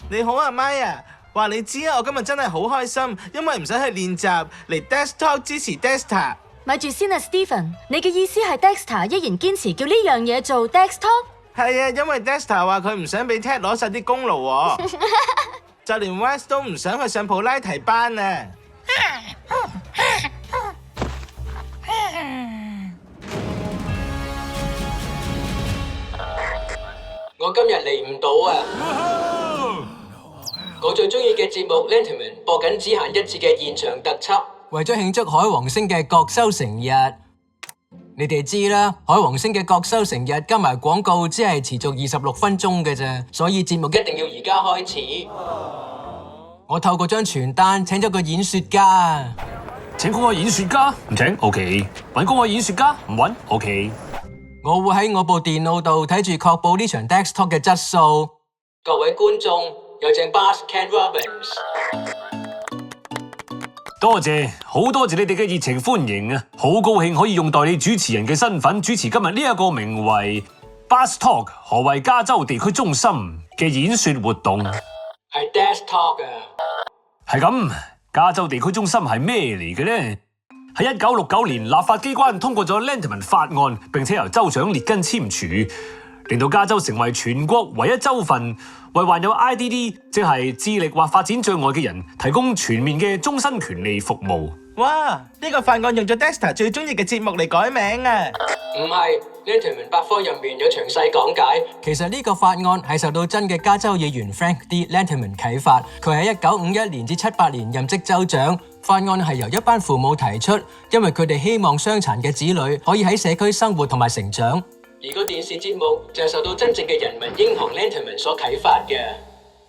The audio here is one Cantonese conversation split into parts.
你好啊，Maya啊，話你知啊，我今日真係好開心，因為唔使去練習，嚟 Desk Talk 支持 Dexter。咪住先啊 ，Stephen， 你嘅意思係 Dexter 依然堅持叫呢樣嘢做 Desk Talk？ 係啊，因為 Dexter 話佢唔想俾 Ted 攞晒啲功勞喎，就連 West 都唔想去上普拉提班啊。我今日嚟唔到啊！我最中意嘅節目 Letterman 播緊只限一次嘅現場特輯，為咗慶祝海王星嘅國收成日，你哋知啦，海王星嘅國收成日加埋廣告只係持續26分鐘嘅啫，所以節目一定要而家開始。我透過張傳單請咗個演說家。請嗰個演說家唔請 ，OK。揾嗰個演說家唔揾 ，OK。我會喺我部電腦度睇住確保呢場 Desk Talk 嘅質素。各位觀眾，有請 Boss Ken Robbins。多謝，好多謝你哋嘅熱情歡迎啊！好高興可以用代理主持人嘅身份主持今日呢一個名為 Desk Talk 何謂加州地區中心嘅演說活動。係 Desk Talk 啊！係咁，加州地區中心係咩嚟嘅呢？喺1969年，立法機關通過咗 Letterman 法案，並且由州長列根簽署，令到加州成為全國唯一州份，為患有 IDD 即係智力或發展障礙嘅人提供全面嘅終身權利服務。哇！呢個法案用咗 Dexter 最中意嘅節目嚟改名啊！唔係 Letterman 百科入面有詳細講解。其實呢個法案係受到真嘅加州議員 Frank D. Letterman 啟發，佢喺1951年至78年任職州長。法案係由一班父母提出，因為佢哋希望傷殘嘅子女可以喺社區生活同埋成長。而個電視節目就係受到真正嘅人民英雄 Letterman 所啟發嘅。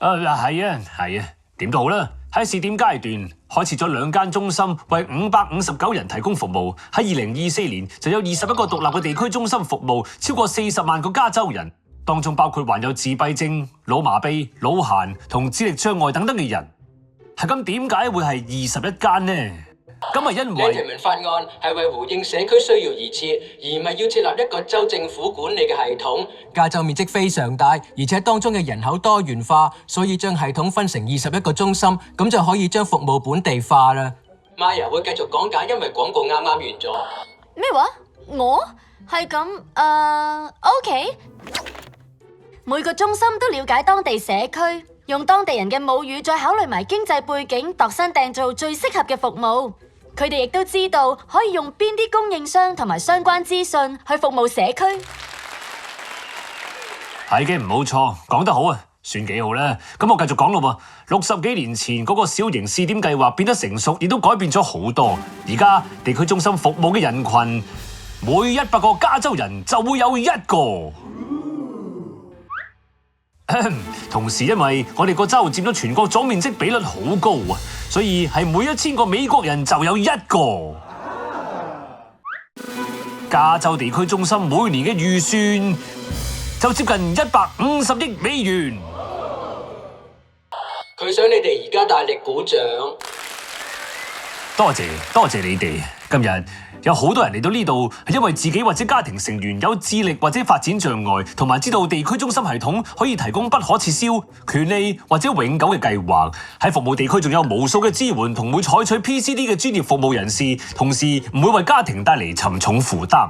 係啊，點都好啦。喺試點階段，開設咗2間中心，為559人提供服務。喺2024年就有21個獨立嘅地區中心服務，超過40萬個加州人，當中包括患有自閉症、腦麻痹、腦閒同智力障礙等等嘅人。係咁，點解會係21間呢？咁係因為 Letterman 法案係為回應社區需要而設，而唔係要設立一個州政府管理嘅系統。加州面積非常大，而且當中嘅人口多元化，所以將系統分成21個中心，咁就可以將服務本地化啦。Maya 會繼續講解，因為廣告啱啱完咗。咩話？我係咁OK。每個中心都了解當地社區，用當地人嘅母語，再考慮埋經濟背景，度身訂造最適合嘅服務。佢哋亦都知道可以用邊啲供應商同埋相關資訊去服務社區。係嘅，冇錯，講得好啊，算幾好啦。咁我繼續講咯喎。60幾年前嗰個小型試點計劃變得成熟，亦都改變咗好多。而家地區中心服務嘅人群，每100個加州人就會有1個。同時，因為我哋個州佔咗全國總面積比率好高啊，所以係每1000個美國人就有1個。加州地區中心每年嘅預算就接近150億美元。佢想你哋而家大力鼓掌。多謝你哋。今日有好多人嚟到呢度，係因為自己或者家庭成員有智力或者發展障礙，同埋知道地區中心系統可以提供不可撤銷、權利或者永久嘅計劃。喺服務地區仲有無數嘅支援，同會採取 PCD 嘅專業服務人士，同時唔會為家庭帶嚟沉重負擔。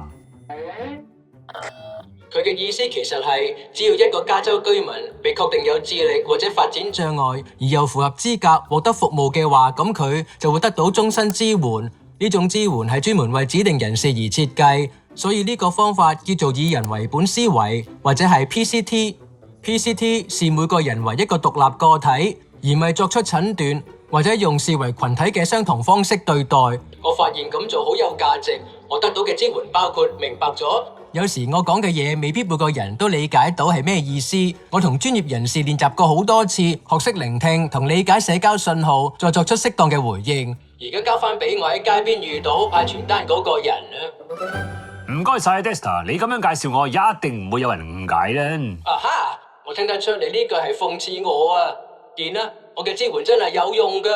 佢嘅意思其實係，只要一個加州居民被確定有智力或者發展障礙，而又符合資格獲得服務嘅話，咁佢就會得到終身支援。呢種支援係專門為指定人士而設計，所以呢個方法叫做以人為本思維，或者係 PCT。PCT 視每個人為一個獨立個體，而唔係作出診斷或者用視為群體嘅相同方式對待。我發現咁做好有價值，我得到嘅支援包括明白咗。有時我講嘅嘢未必每個人都理解到係咩意思，我同專業人士練習過好多次，學識聆聽同理解社交信號，再作出適當嘅回應。而家交翻俾我喺街邊遇到派傳單嗰個人啊！唔該晒 Dexter， 你咁樣介紹我，一定唔會有人誤解啦。啊哈！我聽得出你呢句係諷刺我啊！見啦，我嘅支援真係有用噶。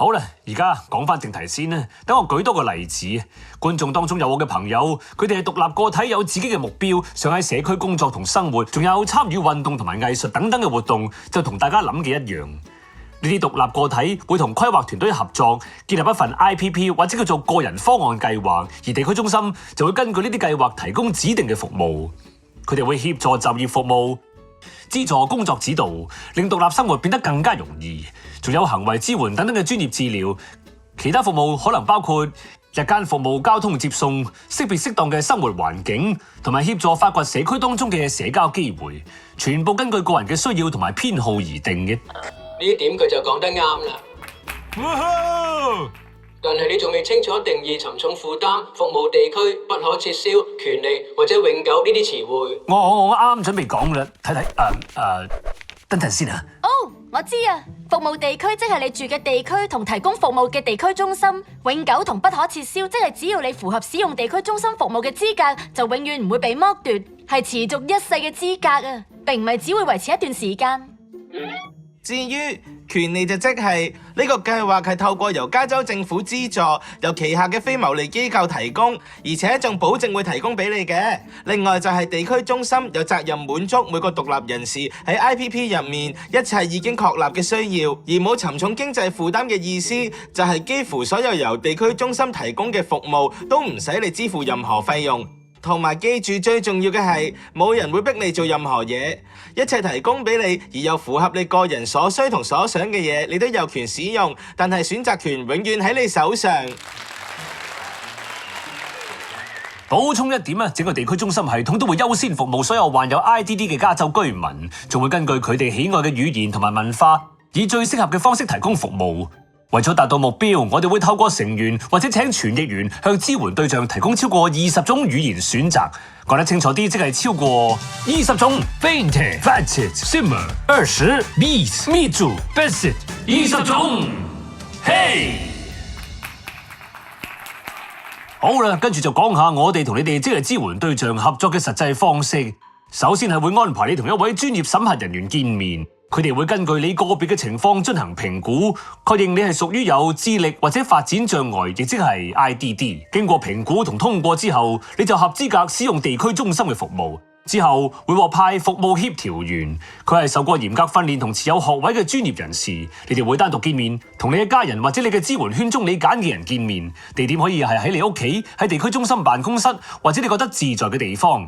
好啦，而家講翻正題先啦。等我舉多個例子。觀眾當中有我嘅朋友，佢哋係獨立個體，有自己嘅目標，想喺社區工作同生活，仲有參與運動同埋藝術等等嘅活動，就同大家諗嘅一樣。呢啲獨立個體會同規劃團隊合作，建立一份 IPP 或者叫做個人方案計劃，而地區中心就會根據呢啲計劃提供指定嘅服務。佢哋會協助就業服務、資助工作指導，令獨立生活變得更加容易。仲有行為支援等等嘅專業治療。其他服務可能包括日間服務、交通接送、識別適當嘅生活環境，同埋協助發掘社區當中嘅社交機會，全部根據個人嘅需要同埋偏好而定嘅。呢點佢就講得啱啦。但係你仲未清楚定義沉重負擔、服務地區、不可撤銷、權利或者永久呢啲詞彙。我啱準備講啦，睇睇等陣先啊。哦，我知啊，服務地區即係你住嘅地區同提供服務嘅地區中心，永久同不可撤銷，即係只要你符合使用地區中心服務嘅資格，就永遠唔會被剝奪，係持續一世嘅資格啊，並唔係只會維持一段時間。至於權利就即係呢個計劃係透過由加州政府資助，由旗下嘅非牟利機構提供，而且仲保證會提供俾你嘅。另外就係地區中心有責任滿足每個獨立人士喺 IPP 入面一切已經確立嘅需要，而冇沉重經濟負擔嘅意思就係幾乎所有由地區中心提供嘅服務都唔使你支付任何費用。同埋記住最重要嘅係，冇人會逼你做任何嘢，一切提供俾你而又符合你個人所需同所想嘅嘢，你都有權使用，但係選擇權永遠喺你手上。補充一點啊，整個地區中心系統都會優先服務所有患有 IDD 嘅加州居民，仲會根據佢哋喜愛嘅語言同埋文化，以最適合嘅方式提供服務。為咗達到目標，我哋會透過成員或者請傳譯員向支援對象提供超過20種語言選擇。講得清楚啲，即係超過20種。Painted, Fatted, Simmer, 20 Beats, Mitu, Bassett 20種。嘿！好啦，跟住就講下我哋同你哋即係支援對象合作嘅實際方式。首先係會安排你同一位專業審核人員見面。佢哋會根據你個別嘅情況進行評估，確認你係屬於有智力或者發展障礙，亦即係 IDD。經過評估同通過之後，你就合資格使用地區中心嘅服務。之後會獲派服務協調員，佢係受過嚴格訓練同持有學位嘅專業人士。你哋會單獨見面，同你嘅家人或者你嘅支援圈中你揀嘅人見面。地點可以係喺你屋企、喺地區中心辦公室，或者你覺得自在嘅地方。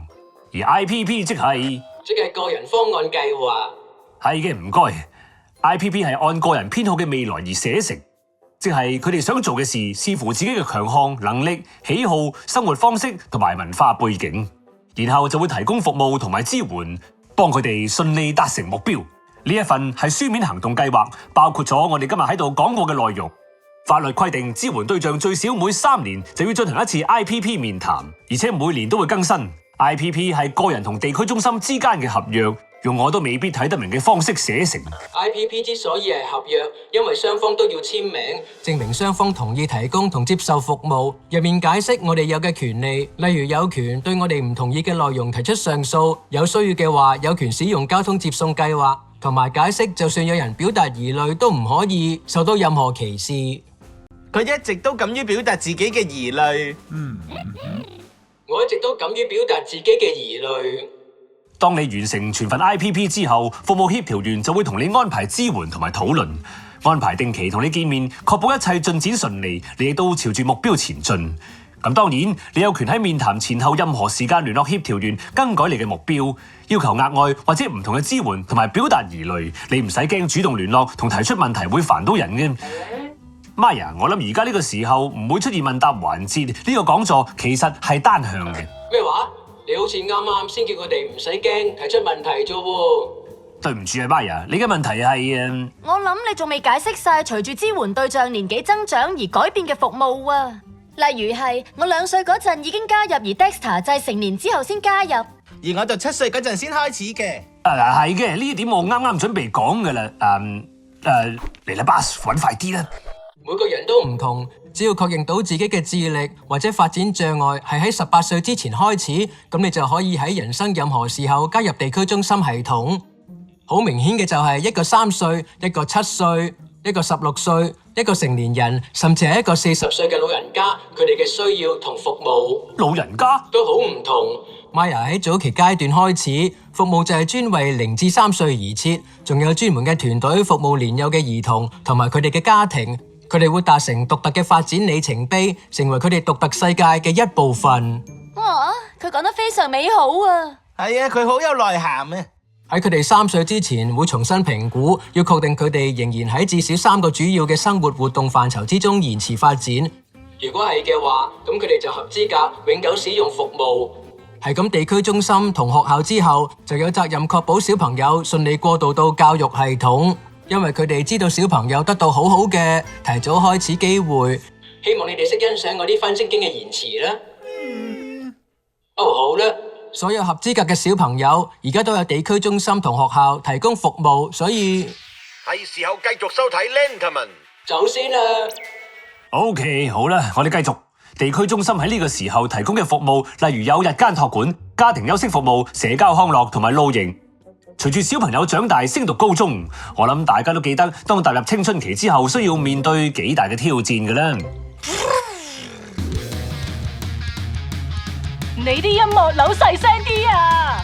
而 IPP 即係個人方案計劃。係嘅，唔該。IPP 係按個人偏好嘅未來而寫成，即係佢哋想做嘅事，視乎自己嘅強項、能力、喜好、生活方式同埋文化背景，然後就會提供服務同埋支援，幫佢哋順利達成目標。呢一份係書面行動計劃，包括咗我哋今日喺度講過嘅內容。法律規定，支援對象最少每3年就要進行一次 IPP 面談，而且每年都會更新。IPP 係個人同地區中心之間嘅合約。用我都未必睇得明嘅方式寫成。IPP 之所以係合約，因為雙方都要簽名，證明雙方同意提供同接受服務。入面解釋我哋有嘅權利，例如有權對我哋唔同意嘅內容提出上訴，有需要嘅話有權使用交通接送計劃，同埋解釋就算有人表達疑慮都唔可以受到任何歧視。佢一直都敢於表達自己嘅疑慮。我一直都敢於表達自己嘅疑慮。當你完成全份 IPP 之後，服務協調員就會同你安排支援同埋討論，安排定期同你見面，確保一切進展順利，你亦都朝住目標前進。咁當然，你有權喺面談前後任何時間聯絡協調員，更改你嘅目標，要求額外或者唔同嘅支援同埋表達疑慮。你唔使驚主動聯絡同提出問題會煩到人嘅。Maya， 我諗而家呢個時候唔會出現問答環節，呢個講座其實係單向嘅。咩話？你好似啱啱先叫佢哋唔使驚提出問題啫喎。對唔住啊，Maya，你嘅問題係我諗你仲未解釋晒隨住支援對象年紀增長而改變嘅服務啊。例如係我2歲嗰陣已經加入，而 Dexter 就係成年之後先加入。而我就7歲嗰陣先開始嘅。係嘅，呢點我啱啱準備講㗎啦。嚟啦，Bass，搵快啲啦。每個人都唔同，只要確認到自己嘅智力或者發展障礙係喺18歲之前開始，咁你就可以喺人生任何時候加入地區中心系統。好明顯嘅就係一個3歲、一個7歲、一個16歲一個成年人，甚至係一個40 10歲嘅老人家，佢哋嘅需要同服務老人家都好唔同。Maya 喺早期階段開始，服務就係專為0至3歲而設，仲有專門嘅團隊服務年幼嘅兒童同埋佢哋嘅家庭，佢哋會達成獨特嘅發展里程碑，成為佢哋獨特世界嘅一部分。佢講得非常美好啊！係啊，佢好有內涵啊！喺佢哋3歲之前會重新評估，要確定佢哋仍然喺至少3個主要嘅生活活動範疇之中延遲發展。如果係嘅話，咁佢哋就合資格永久使用服務。係咁，地區中心同學校之後就有責任確保小朋友順利過渡到教育系統，因為佢哋知道小朋友得到好好嘅提早開始機會。希望你哋識欣賞我啲分析經嘅言辭啦。好啦。所有合資格嘅小朋友而家都有地區中心同學校提供服務，所以係時候繼續收睇 Lenterman。走先啦。OK， 好啦，我哋繼續。地區中心喺呢個時候提供嘅服務，例如有日間託管、家庭休息服務、社交康樂同埋露營。隨住小朋友長大升讀高中，我諗大家都記得，當踏入青春期之後，需要面對幾大嘅挑戰㗎啦。你啲音樂扭細聲啲啊！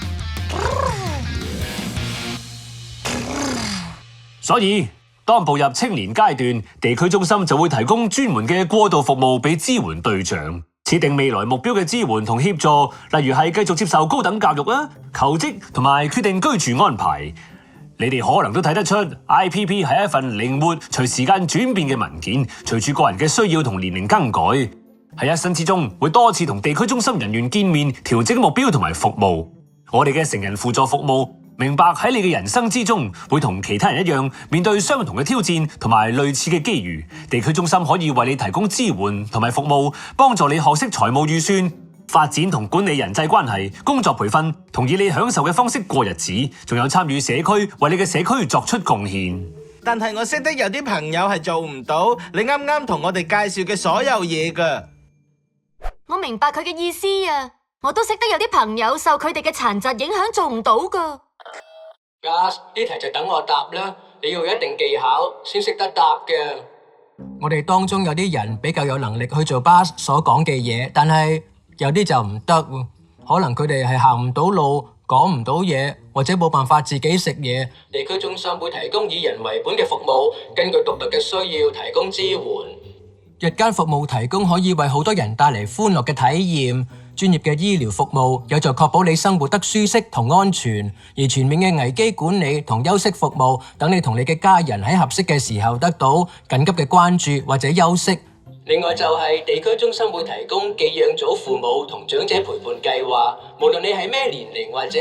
所以當步入青年階段，地區中心就會提供專門嘅過渡服務俾支援對象，設定未來目標嘅支援同協助，例如係繼續接受高等教育啊、求職同埋決定居住安排。你哋可能都睇得出 IPP 係一份靈活、隨時間轉變嘅文件，隨住個人嘅需要同年齡更改。喺一生之中，會多次同地區中心人員見面，調整目標同埋服務。我哋嘅成人輔助服務，明白喺你嘅人生之中，會同其他人一樣，面對相同嘅挑戰同埋類似嘅機遇。地區中心可以為你提供支援同埋服務，幫助你學識財務預算、發展同管理人際關係、工作培訓，同以你享受嘅方式過日子，仲有參與社區，為你嘅社區作出貢獻。但係我識得有啲朋友係做唔到你啱啱同我哋介紹嘅所有嘢㗎。我明白佢嘅意思啊！我都識得有啲朋友受佢哋嘅殘疾影響做唔到㗎。Gus，呢題就等我答啦，你要有一定技巧先識得答嘅。我哋當中有啲人比較有能力去做Buzz所講嘅嘢，但係有啲就唔得，可能佢哋係行唔到路、講唔到嘢，或者冇辦法自己食嘢。地區中心會提供以人為本嘅服務，根據獨特嘅需要提供支援。日間服務提供可以為好多人帶嚟歡樂嘅體驗，專業嘅醫療服務有助確保你生活得舒適同安全，而全面嘅危機管理同休息服務，等你同你嘅家人喺合適嘅時候得到緊急嘅關注或者休息。另外就係地區中心會提供寄養祖父母同長者陪伴計劃，無論你係咩年齡或者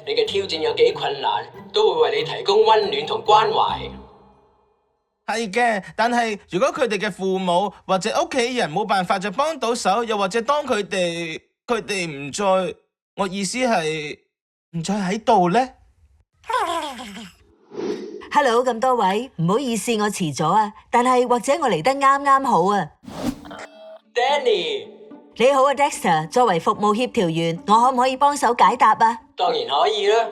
你嘅挑戰有幾困難，都會為你提供溫暖同關懷。係嘅，但係如果佢哋嘅父母或者屋企人冇辦法就幫到手，又或者當佢哋唔再，我意思係唔再喺度呢？ Hello， 咁多位，唔好意思我遲咗啊，但係或者我嚟得啱啱好啊。Danny， 你好啊 Dexter， 作為服務協調員，我可唔可以幫手解答啊？當然可以啦。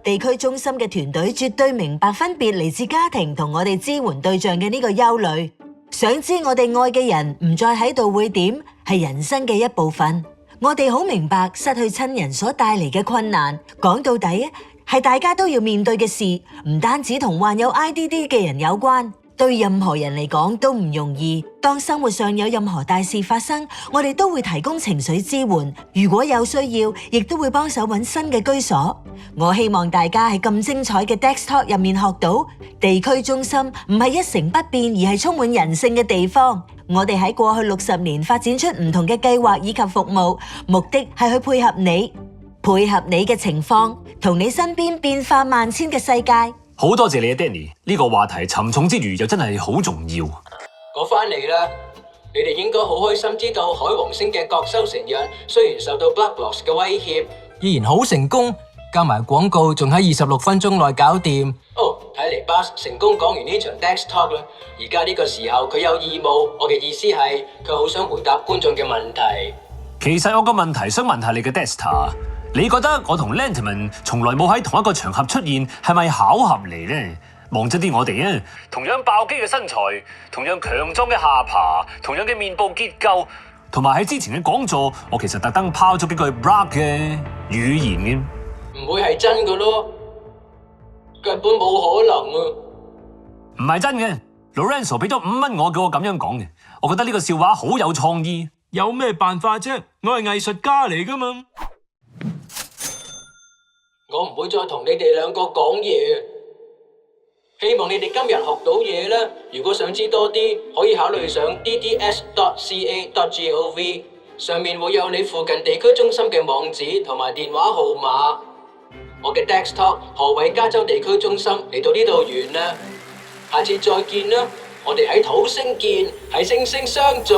地區中心嘅團隊絕對明白分別嚟自家庭同我哋支援對象嘅呢個憂慮。想知我哋愛嘅人唔再喺度會點，係人生嘅一部分。我哋好明白失去親人所帶嚟嘅困難，講到底係大家都要面對嘅事，唔單止同患有 IDD 嘅人有關，對任何人嚟講都唔容易。當生活上有任何大事發生，我哋都會提供情緒支援，如果有需要，亦都會幫手揾新嘅居所。我希望大家喺咁精彩嘅 Dex Talk 入面學到，地區中心唔係一成不變，而係充滿人性嘅地方。我哋喺過去60年發展出唔同嘅計劃以及服務，目的係去配合你嘅情況，同你身邊變化萬千嘅世界。好多謝你啊 Danny， 呢個話題沉重之餘又真係好重要。我返嚟啦，你哋應該好開心知道海王星嘅各收成日雖然受到 Blackbox 嘅威脅，依然好成功，加埋廣告仲喺26分鐘內搞掂。睇嚟 Buzz 成功講完呢場 Dex Talk 啦。而家呢個時候佢有義務，我嘅意思係佢好想回答觀眾嘅問題。其實我個問題想問下你嘅 Dexter， 你覺得我同 Lenterman 從來冇喺同一個場合出現，係咪巧合嚟呢？望真啲我哋啊，同樣爆肌嘅身材，同樣強壯嘅下巴，同樣嘅面部結構，同埋喺之前嘅講座，我其實特登拋咗幾句 rock 嘅語言嘅。唔會係真嘅咯，根本冇可能啊！唔係真嘅 ，Lorenzo 俾咗5蚊我，叫我咁樣講嘅。我覺得呢個笑話好有創意。有咩辦法啫？我係藝術家嚟噶嘛。我唔會再同你哋兩個講嘢。希望你哋今日學到嘢啦。如果想知多啲，可以考慮上 dds.ca.gov， 上面會有你附近地區中心嘅網址同埋電話號碼。我嘅 Dex Talk 何謂加州地區中心嚟到呢度完啦，下次再見啦，我哋喺土星見，喺星星相聚。